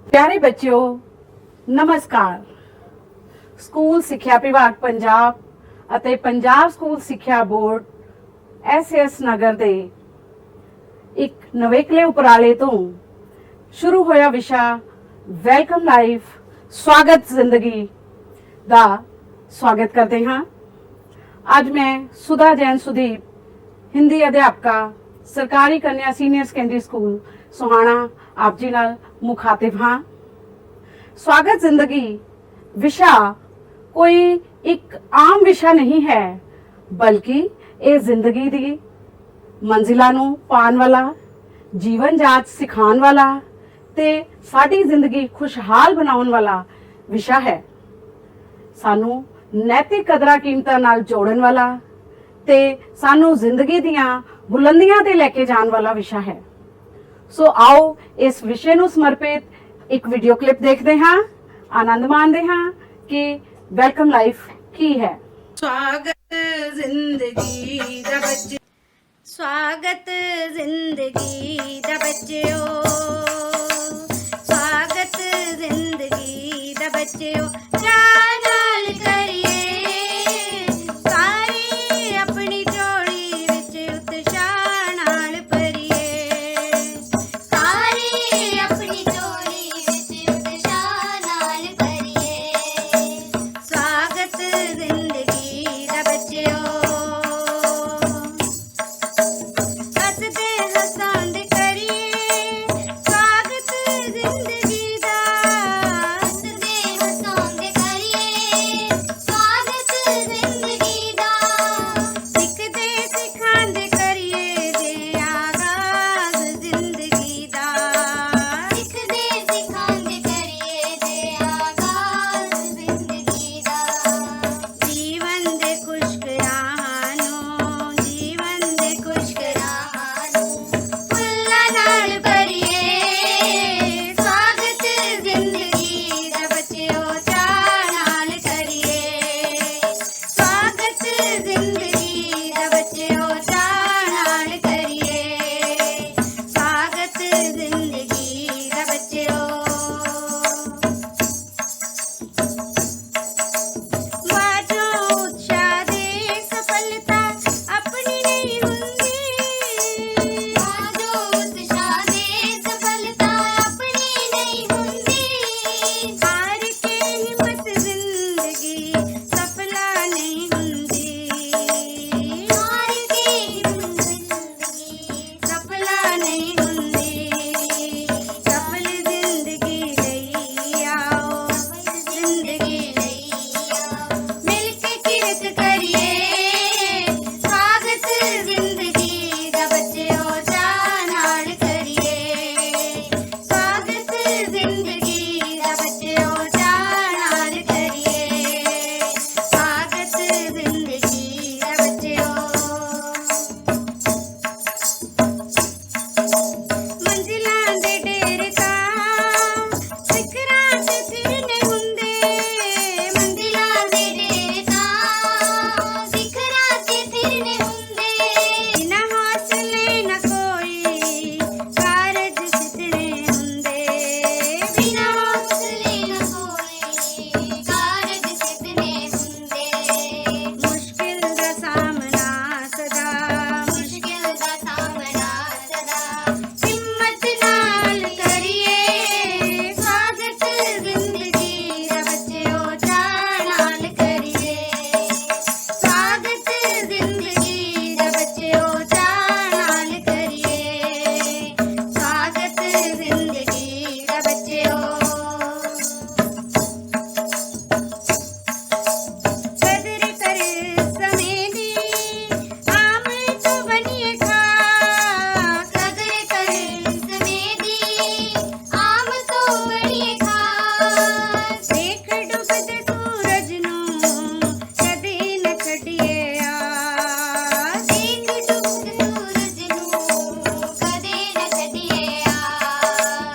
प्यारे बच्चों, नमस्कार। ਸਕੂਲ ਸਿੱਖਿਆ ਵਿਭਾਗ ਪੰਜਾਬ ਅਤੇ ਪੰਜਾਬ ਸਕੂਲ ਸਿੱਖਿਆ ਬੋਰਡ ਐਸਐਸ ਨਗਰ ਦੇ ਇੱਕ ਨਵੇਕਲੇ ਉਪਰਾਲੇ ਤੋਂ ਸ਼ੁਰੂ ਹੋਇਆ ਵਿਸ਼ਾ ਵੈਲਕਮ ਲਾਈਫ ਸਵਾਗਤ ਜ਼ਿੰਦਗੀ ਦਾ ਸਵਾਗਤ ਕਰਦੇ ਹਾਂ। ਅੱਜ ਮੈਂ ਸੁਧਾ ਜੈਨ ਸੁਦੀਪ ਹਿੰਦੀ ਅਧਿਆਪਕਾ ਸਰਕਾਰੀ ਕੰਨਿਆ ਸੀਨੀਅਰ ਸੈਕੰਡਰੀ ਸਕੂਲ ਸੋਹਾਣਾ ਆਪ ਜੀ ਨਾਲ ਮੁਖਾਤਿਬ ਹਾਂ। ਸਵਾਗਤ ਜ਼ਿੰਦਗੀ ਵਿਸ਼ਾ कोई एक आम विषा नहीं है, बल्कि ये जिंदगी दी मंजिलों नूं पाण वाला, जीवन जाच सिखाण वाला ते साडी जिंदगी खुशहाल बनाउण वाला विषा है। सानू नैतिक कदरां कीमतां नाल जोड़न वाला ते सानू जिंदगी दियां बुलंदियां ते लैके जाण वाला विषा है। सो आओ इस विषय नूं समर्पित एक वीडियो क्लिप देखते हाँ, आनंद माणदे हाँ कि ਵੈਲਕਮ ਲਾਈਫ ਕੀ ਹੈ। ਸਵਾਗਤ ਜ਼ਿੰਦਗੀ ਦਾ ਬੱਚੇ, ਸਵਾਗਤ ਜ਼ਿੰਦਗੀ ਦਾ ਬੱਚਿਓ, ਸਵਾਗਤ ਜ਼ਿੰਦਗੀ ਦਾ ਬੱਚਿਓ। ਚਾਅ ਨਾਲ ਕਰੀਏ ਸਾਰੇ ਆਪਣੀ ਝੋਲੀ ਵਿੱਚ ਉਤਸ਼ਾਹ ਨਾਲ ਭਰੀਏ, ਸਾਰੇ ਆਪਣੀ ਝੋਲੀ ਵਿੱਚ ਉਤਸ਼ਾਹ ਨਾਲ ਭਰੀਏ। ਸਵਾਗਤ ਜ਼ਿੰਦਗੀ ਦਾ ਬੱਚਿਓ, ਹੱਸਦੇ ਹਸਾਉਂਦੇ ਕਰੀਏ ਸਵਾਗਤ ਜ਼ਿੰਦਗੀ ਦਾ, ਹੱਸਦੇ ਹਸਾਉਂਦੇ ਕਰੀਏ ਸਵਾਗਤ ਜ਼ਿੰਦਗੀ ਦਾ। ਸਿੱਖਦੇ ਸਿਖਾਉਂਦੇ ਕਰੀਏ ਜੇ ਆਗਾਜ਼ ਜ਼ਿੰਦਗੀ ਦਾ, ਸਿੱਖਦੇ ਸਿਖਾਉਂਦੇ ਕਰੀਏ ਜੇ ਆਗਾਜ਼ ਜ਼ਿੰਦਗੀ ਦਾ। ਜੀਵਨ ਦੇ ਖੁਸ਼ਕ ਰਾਹਾਂ ਨੂੰ, ਜੀਵਨ ਦੇ ਖੁਸ਼ਕ ਰਾਹਾਂ ਨੂੰ ਫੁੱਲਾਂ ਨਾਲ ਭਰੀਏ। ਸਵਾਗਤ ਜ਼ਿੰਦਗੀ ਦਾ ਬੱਚਿਓ, ਚਾਅ ਨਾਲ ਕਰੀਏ। ਸਵਾਗਤ ਜ਼ਿੰਦਗੀ ਦਾ ਬੱਚਿਓ, ਚਾਅ ਨਾਲ ਕਰੀਏ। ਸਵਾਗਤ ਜ਼ਿੰਦਗੀ ਦਾ ਬੱਚਿਓ। ਬਾਝੋਂ ਉਤਸ਼ਾਹ ਦੇ ਸਫਲਤਾ ਆਪਣੀ ਨਹੀਂ ਹੁੰਦੀ, ਬਾਝੋਂ ਉਤਸ਼ਾਹ ਦੇ ਸਫਲਤਾ ਆਪਣੀ ਨਹੀਂ ਹੁੰਦੀ। ਹਾਰ ਕੇ ਹਿੰਮਤ ਜ਼ਿੰਦਗੀ ਸਫਲਾ ਨਹੀਂ ਹੁੰਦੀ, ਹਾਰ ਕੇ ਹਿੰਮਤ ਜ਼ਿੰਦਗੀ ਸਫਲਾ ਨਹੀਂ ਹੁੰਦੀ। ਸਫਲ ਜ਼ਿੰਦਗੀ ਲਈ ਆਓ, ਜ਼ਿੰਦਗੀ ਲਈ ਆਓ, ਮਿਲ ਕੇ ਕਿਰਤ ਕਰੀਏ। ਸਵਾਗਤ ਜ਼ਿੰਦਗੀ ਦਾ ਬੱਚਿਓ, ਚਾਅ ਨਾਲ ਕਰੀਏ। ਸਵਾਗਤ ਜ਼ਿੰਦਗੀ ਦਾ ਬੱਚਿਓ, ਚਾਅ ਨਾਲ ਕਰੀਏ। ਸਵਾਗਤ ਜ਼ਿੰਦਗੀ ਦਾ ਬੱਚਿਓ। ਮੰਜ਼ਿਲਾਂ ਦੇ ਡੇਰੇ ਤਾਂ ਸਿਖਰਾਂ ਤੇ ਫਿਰਨੇ ਹੁੰਦੇ, ਮੰਜ਼ਿਲਾਂ ਦੇ ਡੇਰੇ ਤਾਂ ਸਿਖਰਾਂ ਤੇ ਫਿਰਨੇ ਹੁੰਦੇ। ਬਿਨਾਂ ਹੌਸਲੇ ਨਾ ਕੋਈ ਕਾਰਜ ਸਿੱਧਣੇ ਹੁੰਦੇ, ਬਿਨਾਂ ਹੌਸਲੇ ਨਾ ਕੋਈ ਕਾਰਜ ਸਿੱਧਣੇ ਹੁੰਦੇ। ਮੁਸ਼ਕਿਲ ਦਾ ਸਾਹਮਣਾ ਸਦਾ, ਮੁਸ਼ਕਿਲ ਦਾ ਸਾਹਮਣਾ ਸਦਾ ਹਿੰਮਤ ਨਾਲ ਕਰੀਏ। ਸਵਾਗਤ ਜ਼ਿੰਦਗੀ ਦਾ ਬੱਚਿਓ, ਚਾਅ ਨਾਲ ਕਰੀਏ। ਸਵਾਗਤ ਜ਼ਿੰਦਗੀ ਦਾ ਬੱਚਿਓ, ਚਾਅ ਨਾਲ ਕਰੀਏ। ਸਵਾਗਤ ਜ਼ਿੰਦਗੀ ਦਾ ਬੱਚਿਓ। ਕਦਰ ਕਰ ਸਮੇਂ ਦੀ ਆਮ ਤੋਂ ਬਣੀਏ ਖਾਸ, ਕਦਰ ਕਰ ਸਮੇਂ ਦੀ ਆਮ ਤੋਂ ਬਣੀਏ ਖਾਸ। ਦੇਖ ਡੁੱਬਦੇ ਸੂਰਜ ਨੂੰ ਕਦੇ ਨਾ ਛੱਡੀਏ ਆਸ, ਦੇਖ ਡੁੱਬਦੇ ਸੂਰਜ ਨੂੰ ਕਦੇ ਨਾ ਛੱਡੀਏ ਆਸ।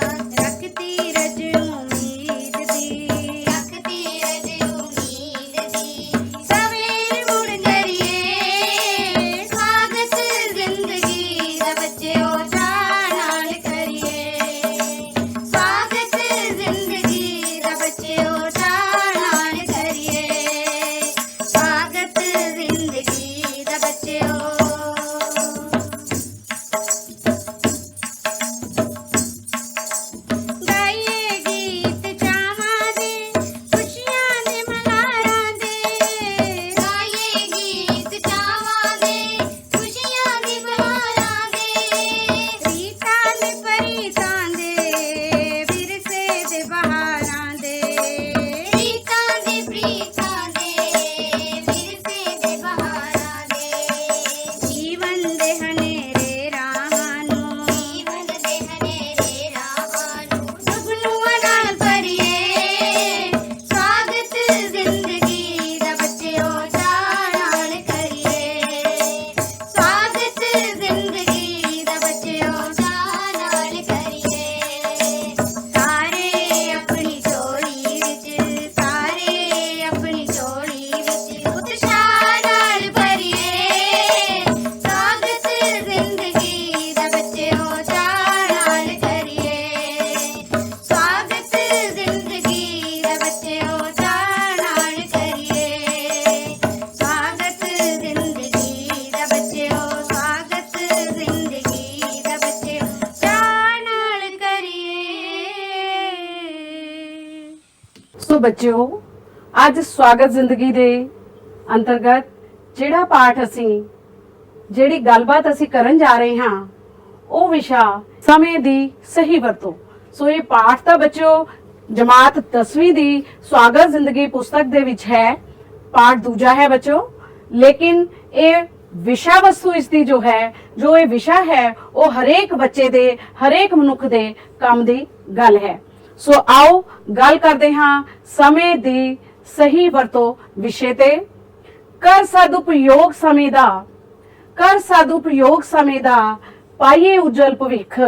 ਸੋ ਬੱਚਿਓ, ਅੱਜ ਸਵਾਗਤ ਜ਼ਿੰਦਗੀ ਦੇ ਅੰਤਰਗਤ ਜਿਹੜਾ ਪਾਠ ਅਸੀਂ ਜਿਹੜੀ ਗੱਲਬਾਤ ਅਸੀਂ ਕਰਨ ਜਾ ਰਹੇ ਹਾਂ ਉਹ ਵਿਸ਼ਾ ਸਮੇਂ ਦੀ ਸਹੀ ਵਰਤੋਂ। ਸੋ ਇਹ ਪਾਠ ਤਾਂ ਬੱਚਿਓ ਜਮਾਤ 10ਵੀਂ ਦੀ ਸਵਾਗਤ ਜ਼ਿੰਦਗੀ ਪੁਸਤਕ ਦੇ ਵਿੱਚ ਹੈ, ਪਾਠ ਦੂਜਾ ਹੈ ਬੱਚਿਓ, ਲੇਕਿਨ ਇਹ ਵਿਸ਼ਾ ਵਸਤੂ ਇਸ ਦੀ ਜੋ ਇਹ ਵਿਸ਼ਾ ਹੈ ਉਹ ਹਰੇਕ ਬੱਚੇ ਦੇ ਹਰੇਕ ਮਨੁੱਖ ਦੇ ਕੰਮ ਦੀ ਗੱਲ ਹੈ। ਸੋ ਆਓ ਗੱਲ ਕਰਦੇ ਹਾਂ ਸਮੇਂ ਦੀ ਸਹੀ ਵਰਤੋਂ ਵਿਸ਼ੇ ਤੇ। ਕਰ ਸਦਉਪਯੋਗ ਸਮੇਂ ਦਾ ਪਾਈਏ ਉਜਲ ਭਵਿੱਖ।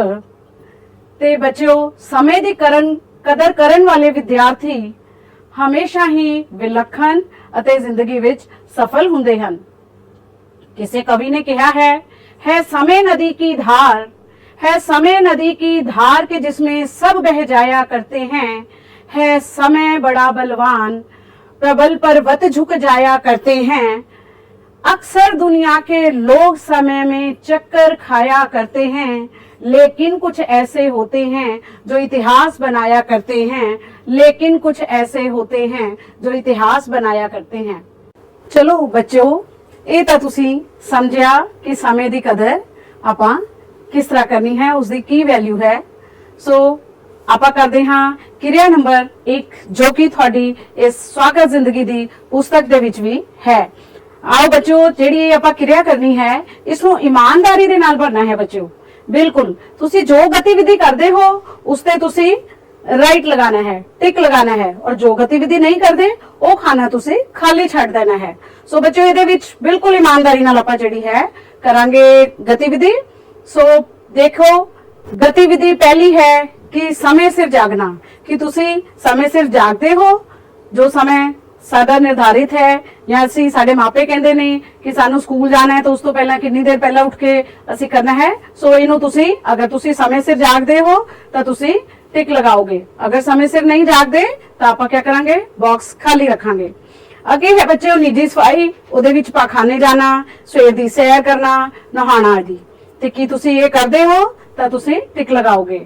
ਤੇ ਬੱਚਿਓ, ਸਮੇਂ ਦੀ ਕਦਰ ਕਰਨ ਵਾਲੇ ਵਿਦਿਆਰਥੀ ਹਮੇਸ਼ਾ ਹੀ ਵਿਲੱਖਣ ਅਤੇ ਜ਼ਿੰਦਗੀ ਵਿੱਚ ਸਫਲ ਹੁੰਦੇ ਹਨ। किसी कवि ने कहा है समय नदी की धार, है समय नदी की धार के जिसमें सब बह जाया करते हैं, है समय बड़ा बलवान प्रबल पर्वत झुक जाया करते हैं। अक्सर दुनिया के लोग समय में चक्कर खाया करते हैं, लेकिन कुछ ऐसे होते हैं जो इतिहास बनाया करते हैं। चलो बच्चों, ਇਹ ਤਾਂ ਤੁਸੀਂ ਸਮਝਿਆ ਕਿ ਸਮੇਂ ਦੀ ਕਦਰ ਆਪਾਂ ਕਿਸ ਤਰ੍ਹਾਂ ਕਰਨੀ ਹੈ, ਉਸ ਦੀ ਕੀ ਵੈਲਿਊ ਹੈ। ਸੋ ਆਪਾਂ ਕਰਦੇ ਹਾਂ ਕਿਰਿਆ ਨੰਬਰ 1, ਜੋ ਕਿ ਤੁਹਾਡੀ ਇਸ ਸਵਾਗਤ ਜ਼ਿੰਦਗੀ ਦੀ ਪੁਸਤਕ ਦੇ ਵਿੱਚ ਵੀ ਹੈ। ਆਓ ਬੱਚਿਓ, ਜਿਹੜੀ ਆਪਾਂ ਕਿਰਿਆ ਕਰਨੀ ਹੈ ਇਸ ਨੂੰ ਇਮਾਨਦਾਰੀ ਦੇ ਨਾਲ ਭਰਨਾ ਹੈ ਬੱਚਿਓ। ਬਿਲਕੁਲ ਤੁਸੀਂ ਜੋ ਗਤੀਵਿਧੀ ਕਰਦੇ ਹੋ ਉਸ ਤੇ ਤੁਸੀਂ राइट लगाना है, टिक लगाना है, और जो गतिविधि नहीं करते वो खाना तुसी खाली छੱਡ देना है। सो बच्चों, ਇਹਦੇ ਵਿੱਚ ਬਿਲਕੁਲ ਇਮਾਨਦਾਰੀ ਨਾਲ ਆਪਾਂ ਜਿਹੜੀ ਹੈ ਕਰਾਂਗੇ ਗਤੀਵਿਧि। ਸੋ ਦੇਖੋ, ਗਤੀਵਿਧि ਪਹਿਲੀ ਹੈ ਕਿ ਸਮੇਂ ਸਿਰ ਜਾਗਣਾ, ਕਿ ਤੁਸੀਂ ਸਮੇਂ ਸਿਰ ਜਾਗਦੇ ਹੋ। ਜੋ ਸਮੇਂ ਸਾਡਾ ਨਿਰਧਾਰਿਤ ਹੈ ਜਾਂ ਅਸੀਂ ਸਾਡੇ ਮਾਪੇ ਕਹਿੰਦੇ ਨੇ ਕਿ ਸਾਨੂੰ ਸਕੂਲ ਜਾਣਾ ਹੈ ਤਾਂ ਉਸ ਤੋਂ ਪਹਿਲਾਂ ਕਿੰਨੀ ਦੇਰ ਪਹਿਲਾਂ ਉੱਠ ਕੇ ਅਸੀਂ ਕਰਨਾ ਹੈ। ਸੋ ਇਹਨੂੰ ਤੁਸੀਂ ਅਗਰ ਤੁਸੀਂ ਸਮੇਂ ਸਿਰ ਜਾਗਦੇ ਹੋ ਤਾਂ ਤੁਸੀਂ टिक लगाओगे। अगर समय सिर नहीं जागते तो आप क्या करांगे, बॉक्स खाली रखांगे। अगे है बच्चे निजी सफाई, ਉਹਦੇ ਵਿੱਚ ਪਾਖਾਨੇ ਜਾਣਾ, ਸਵੇਰ ਦੀ ਸੈਰ ਕਰਨਾ, ਨਹਾਣਾ ਆदि। ਤੇ ਕੀ ਤੁਸੀਂ ਇਹ ਕਰਦੇ ਹੋ ਤਾਂ ਤੁਸੀਂ ਟਿਕ ਲਗਾਓਗੇ।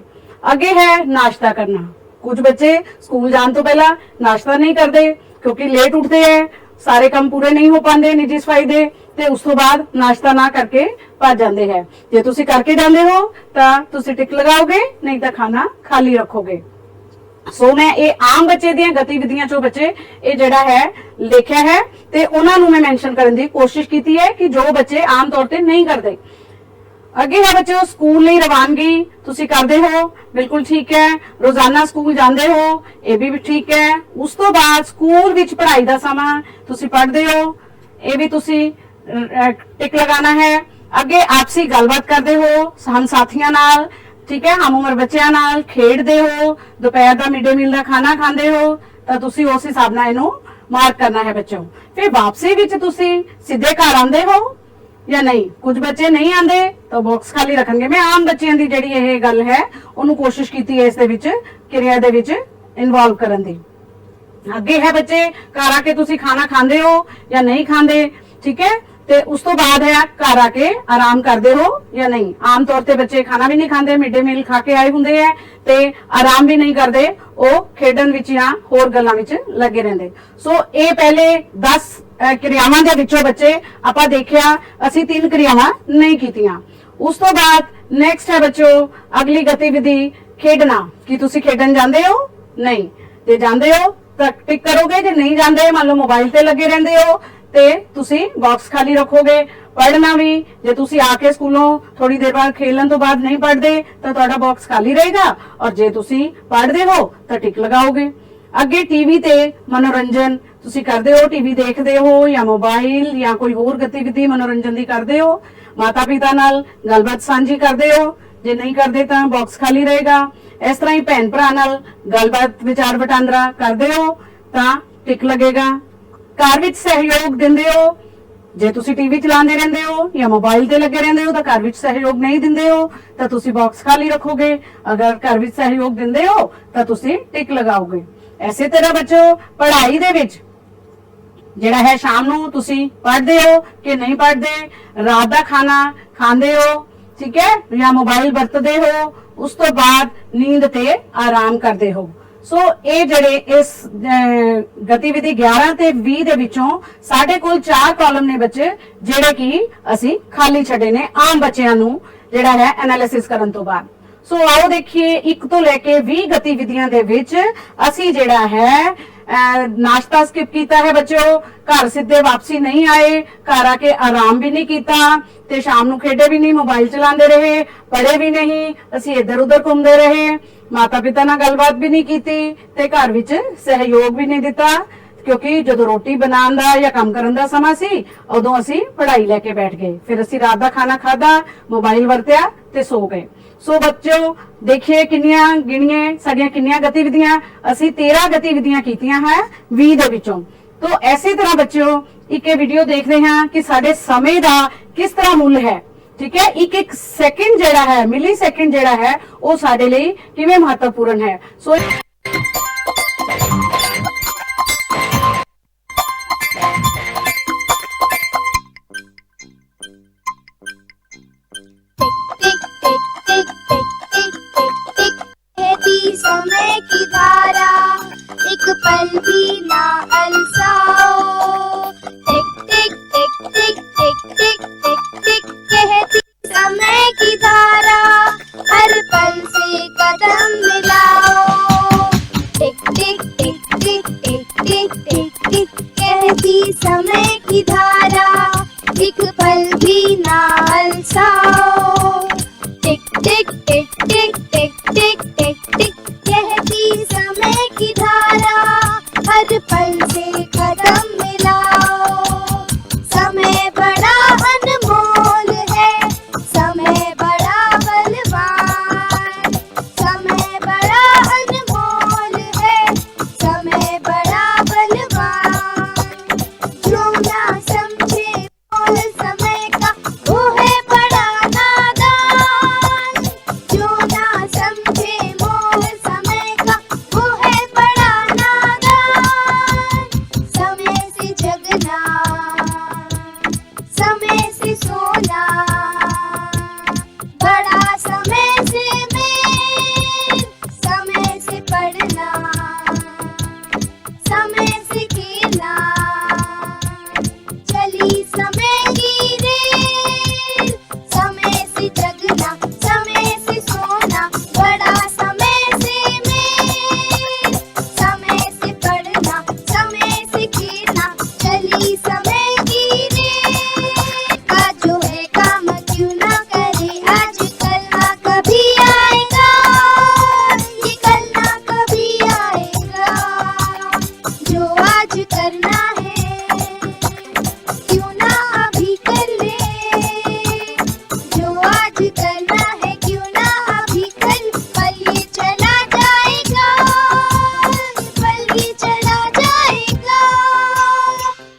ਅੱਗੇ ਹੈ ਨਾਸ਼ਤਾ ਕਰਨਾ। ਕੁਝ ਬੱਚੇ ਸਕੂਲ ਜਾਣ ਤੋਂ ਪਹਿਲਾਂ ਨਾਸ਼ਤਾ ਨਹੀਂ ਕਰਦੇ ਕਿਉਂਕਿ ਲੇਟ ਉੱਠਦੇ ਹੈ, ਸਾਰੇ ਕੰਮ ਪੂਰੇ ਨਹੀਂ ਹੋ ਪਾਉਂਦੇ ਨਿੱਜੀ ਸਫਾਈ ਦੇ, ਤੇ ਉਸ ਤੋਂ ਬਾਅਦ ਨਾਸ਼ਤਾ ਨਾ ਕਰਕੇ ਭੱਜ ਜਾਂਦੇ ਹੈ। ਜੇ ਤੁਸੀਂ ਕਰਕੇ ਜਾਂਦੇ ਹੋ ਤਾਂ ਤੁਸੀਂ ਟਿਕ ਲਗਾਓਗੇ, ਨਹੀਂ ਤਾਂ ਖਾਣਾ ਖਾਲੀ ਰੱਖੋਗੇ। ਸੋ ਮੈਂ ਇਹ ਆਮ ਬੱਚੇ ਦੀਆਂ ਗਤੀਵਿਧੀਆਂ ਚੋਂ ਬੱਚੇ ਇਹ ਜਿਹੜਾ ਹੈ ਲਿਖਿਆ ਹੈ ਤੇ ਉਹਨਾਂ ਨੂੰ ਮੈਂ ਮੈਂਸ਼ਨ ਕਰਨ ਦੀ ਕੋਸ਼ਿਸ਼ ਕੀਤੀ ਹੈ ਕਿ ਜੋ ਬੱਚੇ ਆਮ ਤੌਰ ਤੇ ਨਹੀਂ ਕਰਦੇ। ਅੱਗੇ ਹੈ ਬੱਚਿਓ ਸਕੂਲ ਲਈ ਰਵਾਨਗੀ। ਤੁਸੀਂ ਕਰਦੇ ਹੋ, ਬਿਲਕੁਲ ਠੀਕ ਹੈ। ਰੋਜ਼ਾਨਾ ਸਕੂਲ ਜਾਂਦੇ ਹੋ, ਇਹ ਵੀ ਠੀਕ ਹੈ। ਉਸ ਤੋਂ ਬਾਅਦ ਸਕੂਲ ਵਿੱਚ ਪੜ੍ਹਾਈ ਦਾ ਸਮਾਂ ਤੁਸੀਂ ਪੜ੍ਹਦੇ ਹੋ, ਇਹ ਵੀ ਤੁਸੀਂ ਟਿਕ ਲਗਾਣਾ ਹੈ। ਅੱਗੇ ਆਪਸੀ ਗੱਲਬਾਤ ਕਰਦੇ ਹੋ ਹਮ ਸਾਥੀਆਂ ਨਾਲ, ਠੀਕ ਹੈ, ਹਮ ਉਮਰ ਬੱਚਿਆਂ ਨਾਲ ਖੇਡਦੇ ਹੋ, ਦੁਪਹਿਰ ਦਾ ਮਿਡ ਡੇ ਮੀਲ ਦਾ ਖਾਣਾ ਖਾਂਦੇ ਹੋ, ਤਾਂ ਤੁਸੀਂ ਉਸ ਹਿਸਾਬ ਨਾਲ ਇਹਨੂੰ ਮਾਰਕ ਕਰਨਾ ਹੈ ਬੱਚਿਓ। ਫਿਰ ਵਾਪਸੀ ਵਿੱਚ ਤੁਸੀਂ ਸਿੱਧੇ ਘਰ ਆਉਂਦੇ ਹੋ ਜਾਂ ਨਹੀਂ। ਕੁਝ ਬੱਚੇ ਨਹੀਂ ਆਉਂਦੇ ਤਾਂ ਬਾਕਸ ਖਾਲੀ ਰੱਖਣਗੇ। ਮੈਂ ਆਮ ਬੱਚਿਆਂ ਦੀ ਜਿਹੜੀ ਇਹ ਗੱਲ ਹੈ ਉਹਨੂੰ ਕੋਸ਼ਿਸ਼ ਕੀਤੀ ਹੈ ਇਸ ਦੇ ਵਿੱਚ ਕਿਰਿਆ ਦੇ ਵਿੱਚ ਇਨਵੋਲਵ ਕਰਨ ਦੀ। ਅੱਗੇ ਹੈ ਬੱਚੇ ਘਰ ਆ ਕੇ ਤੁਸੀਂ ਖਾਣਾ ਖਾਂਦੇ ਹੋ ਜਾਂ ਨਹੀਂ ਖਾਂਦੇ, ਠੀਕ ਹੈ। ਤੇ ਉਸ ਤੋਂ ਬਾਅਦ ਹੈ ਘਰ ਆ ਕੇ ਆਰਾਮ ਕਰਦੇ ਹੋ ਜਾਂ ਨਹੀਂ। ਆਮ ਤੌਰ ਤੇ ਬੱਚੇ ਖਾਣਾ ਵੀ ਨਹੀਂ ਖਾਂਦੇ, ਮਿਡ ਡੇ ਮੀਲ ਖਾ ਕੇ ਆਏ ਹੁੰਦੇ ਹੈ ਤੇ ਆਰਾਮ ਵੀ ਨਹੀਂ ਕਰਦੇ, ਉਹ ਖੇਡਣ ਵਿੱਚ ਜਾਂ ਹੋਰ ਗੱਲਾਂ ਵਿੱਚ ਲੱਗੇ ਰਹਿੰਦੇ। ਸੋ ਇਹ ਪਹਿਲੇ 10 ਕਿਰਿਆਵਾਂ ਦੇ ਵਿੱਚੋਂ ਬੱਚੇ ਆਪਾਂ ਦੇਖਿਆ ਅਸੀਂ 3 ਕਿਰਿਆਵਾਂ ਨਹੀਂ ਕੀਤੀਆਂ। ਉਸ ਤੋਂ ਬਾਅਦ ਨੈਕਸਟ ਹੈ ਬੱਚੋ ਅਗਲੀ ਗਤੀਵਿਧੀ ਖੇਡਣਾ। ਕੀ ਤੁਸੀਂ ਖੇਡਣ ਜਾਂਦੇ ਹੋ? ਨਹੀਂ। ਜੇ ਜਾਂਦੇ ਹੋ ਤਾਂ ਟਿਕ ਕਰੋਗੇ, ਜੇ ਨਹੀਂ ਜਾਂਦੇ ਮੰਨ ਲਓ ਮੋਬਾਈਲ ਤੇ ਲੱਗੇ ਰਹਿੰਦੇ ਹੋ ਤੇ ਤੁਸੀਂ ਬਾਕਸ ਖਾਲੀ ਰੱਖੋਗੇ। ਪੜ੍ਹਨਾ ਵੀ, ਜੇ ਤੁਸੀਂ ਆ ਕੇ ਸਕੂਲੋਂ ਥੋੜੀ ਦੇਰ ਬਾਅਦ ਖੇਲਣ ਤੋਂ ਬਾਅਦ ਨਹੀਂ ਪੜ੍ਹਦੇ ਤਾਂ ਤੁਹਾਡਾ ਬਾਕਸ ਖਾਲੀ ਰਹੇਗਾ, ਔਰ ਜੇ ਤੁਸੀਂ ਪੜ੍ਹਦੇ ਹੋ ਤਾਂ ਟਿਕ ਲਗਾਓਗੇ। ਅੱਗੇ ਟੀਵੀ ਤੇ ਮਨੋਰੰਜਨ ਤੁਸੀਂ ਕਰਦੇ ਹੋ, ਟੀਵੀ ਦੇਖਦੇ ਹੋ ਜਾਂ ਮੋਬਾਈਲ ਜਾਂ ਕੋਈ ਹੋਰ ਗਤੀਵਿਧੀ ਮਨੋਰੰਜਨ ਦੀ ਕਰਦੇ ਹੋ। ਮਾਤਾ ਪਿਤਾ ਨਾਲ ਗੱਲਬਾਤ ਸਾਂਝੀ ਕਰਦੇ ਹੋ, ਜੇ ਨਹੀਂ ਕਰਦੇ ਤਾਂ ਬਾਕਸ ਖਾਲੀ ਰਹੇਗਾ। ਇਸ ਤਰ੍ਹਾਂ ਹੀ ਭੈਣ ਭਰਾ ਨਾਲ ਗੱਲਬਾਤ ਵਿਚਾਰ ਵਟਾਂਦਰਾ ਕਰਦੇ ਹੋ ਤਾਂ ਟਿਕ ਲੱਗੇਗਾ। ਘਰ ਵਿੱਚ ਸਹਿਯੋਗ ਦਿੰਦੇ ਹੋ, ਜੇ ਤੁਸੀਂ ਟੀਵੀ ਚਲਾਉਂਦੇ ਰਹਿੰਦੇ ਹੋ ਜਾਂ ਮੋਬਾਈਲ ਤੇ ਲੱਗੇ ਰਹਿੰਦੇ ਹੋ ਤਾਂ ਘਰ ਵਿੱਚ ਸਹਿਯੋਗ ਨਹੀਂ ਦਿੰਦੇ ਹੋ ਤਾਂ ਤੁਸੀਂ ਬਾਕਸ ਖਾਲੀ ਰੱਖੋਗੇ। ਅਗਰ ਘਰ ਵਿੱਚ ਸਹਿਯੋਗ ਦਿੰਦੇ ਹੋ ਤਾਂ ਤੁਸੀਂ ਟਿਕ ਲਗਾਓਗੇ। ਐਸੇ ਤਰ੍ਹਾਂ ਬੱਚੋ ਪੜ੍ਹਾਈ ਦੇ ਵਿੱਚ ਜਿਹੜਾ ਹੈ ਸ਼ਾਮ ਨੂੰ ਤੁਸੀਂ ਪੜ੍ਹਦੇ ਹੋ ਕਿ ਨਹੀਂ ਪੜ੍ਹਦੇ, ਰਾਤ ਦਾ ਖਾਣਾ ਖਾਂਦੇ ਹੋ, ਠੀਕ ਹੈ, ਜਾਂ ਮੋਬਾਈਲ ਵਰਤਦੇ ਹੋ, ਉਸ ਤੋਂ ਬਾਅਦ ਨੀਂਦ ਤੇ ਆਰਾਮ ਕਰਦੇ ਹੋ। ਸੋ ਇਹ ਜਿਹੜੇ ਇਸ ਗਤੀਵਿਧੀ 11 ਤੇ 20 ਦੇ ਵਿੱਚੋਂ ਸਾਡੇ ਕੋਲ 4 ਕਾਲਮ ਨੇ ਬੱਚੇ ਜਿਹੜੇ ਕਿ ਅਸੀਂ ਖਾਲੀ ਛੱਡੇ ਨੇ ਆਮ ਬੱਚਿਆਂ ਨੂੰ ਜਿਹੜਾ ਹੈ ਐਨਾਲਿਸਿਸ ਕਰਨ ਤੋਂ ਬਾਅਦ। ਸੋ ਆਓ ਦੇਖੀਏ 1 ਤੋਂ ਲੈ ਕੇ 20 ਗਤੀਵਿਧੀਆਂ ਦੇ ਵਿੱਚ ਅਸੀਂ ਜਿਹੜਾ ਹੈ नाश्ता स्किप किया है बच्चों, घर सीधे वापसी नहीं आए, घर आके आराम भी नहीं किया ते शाम नू खेडे भी नहीं, मोबाइल चलाते रहे, पढ़े भी नहीं, असी इधर उधर घूमते रहे, माता पिता नाल गलबात भी नहीं की ते घर विच सहयोग भी नहीं दिता क्योंकि जो रोटी बनाने का या काम करने का समा सी उदों असी पढ़ाई लैके बैठ गए, फिर असी रात का खाना खादा, मोबाइल वरत्या ते सो गए। सो बच्चों देखिए किन्नियां गिणिए साडियां किन्नियां गतिविधियां असी 13 गतिविधियां कीतियां हैं 20 दे विचों। तो ऐसी तरह बच्चों एक वीडियो देख रहे हैं कि साडे समय दा किस तरह मुल है, ठीक है, एक एक सैकेंड जेड़ा है, मिली सैकेंड जेड़ा है वो साडे लई किवें महत्वपूर्ण है। सो समय की धारा एक पल भी ना अलसाओ, टिक टिक टिक टिक टिक टिक टिक टिक कहती समय की धारा हर पल से कदम मिलाओ, टिक टिक टिक टिक टिक टिक टिक टिक कहती समय की धारा एक पल भी ना अलसाओ, टिक टिक टिक टिक टिक टिक टिक टिक कहती समय की धारा हर पल से कदम मिलाओ। समय बड़ा अनमोल है, समय बड़ा बलवान, समय बड़ा अनमोल है, समय बड़ा बलवान, जो ना समझे मोल समय का वो है बड़ा नादान, जो ना समझे मोल समय का वो है बड़ा नादान। समय से जगना, समय से सोना, बड़ा समय से मेल, समय से पढ़ना, समय से खेलना, चली समय की रेल, समय से जगना, समय से सोना, बड़ा समय से मेल, समय से पढ़ना, समय से खेलना, चली समय की रेल। का जो है काम क्यों ना करे, आज कल ना कभी आएगा, ये कल ना कभी आएगा, जो आज करना है क्यों ना अभी कर ले, जो आज करना है क्यों ना अभी कर, पल ये चला जाएगा, पल ये चला जाएगा,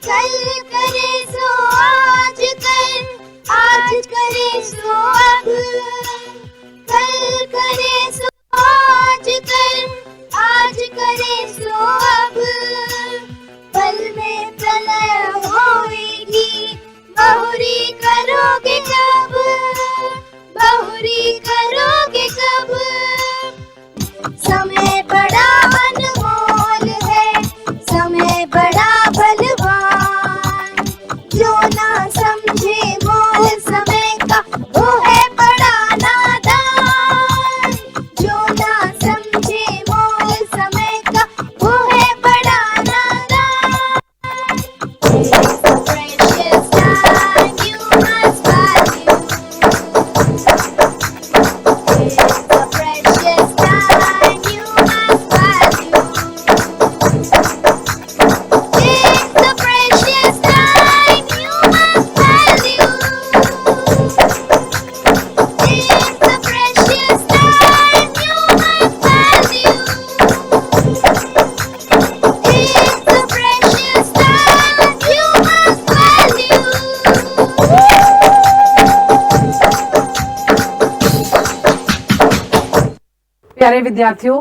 कल करे सो आज कर, आज करे सो अब, कल करे सो आज कर, आज करे सो अब, पल में प्रलय होएगी, बहुरी करोगे कब, बहुरी करोगे कब। समय बड़ा अनमोल है, समय बड़ा बलवान, जो ना समझे मोल समय का वो है बड़ा नादान, जो ना समझे मोल समय का वो है बड़ा नादान। It's the precious time you must value. It's the precious time you must value. It's the precious time you must value. It's the precious time you must value. It's the precious time you must value. प्यारे विद्यार्थियों